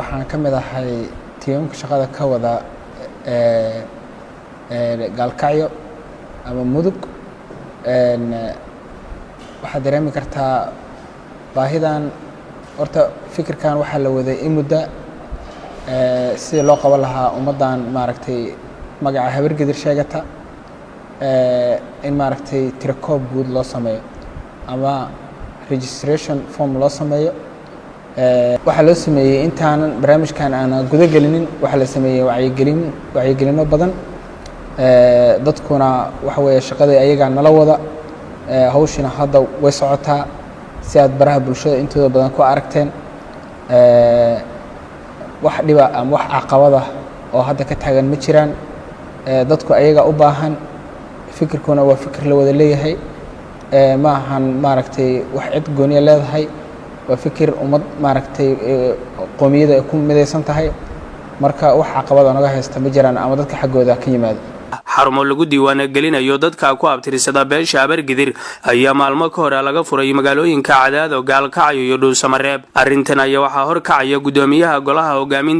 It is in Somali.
waxaan ka mid ahay tiimka shaqada ka wada gaalkacyo ama mudug waxaad dareemi kartaa baahidan horta fikirkan waxaa la waday in muddo sidii loo qaban lahaa ummaddan maaragtay magaca habargedir sheegata in maaragtay tirakoob guud loo sameeyo ama registration form loo sameeyo waxaa loo sameeyey intaanan barnaamijkan aan guda gelinin waxaa la sameeyey wacyigelino badan dadkuna waxa weeye shaqadii ayagaa nala wada hawshina hadda way socotaa si aad baraha bulshada intooda badan ku aragteen wax dhiba ama wax caqabada oo hadda ka taagan ma jiraan dadku ayaga u baahan fikirkuna waa fikir la wada leeyahay ma ahan maaragtay wax cid gooniya leedahay waa fikir ummad maaragtay qoomiyada ay ku midaysan tahay marka wax caqabada naga haysta ma jiraan ama dadka xaggooda ka yimaado xarumo lagu diiwaan gelinayo dadka ku abtirsada beesha habargedir ayaa maalmo ka hor laga furay magaalooyinka Cadaado, Gaalkacyo iyo Dhuusamareeb. Arrintan ayaa waxaa horkacaya gudoomiyaha golaha hogaaminta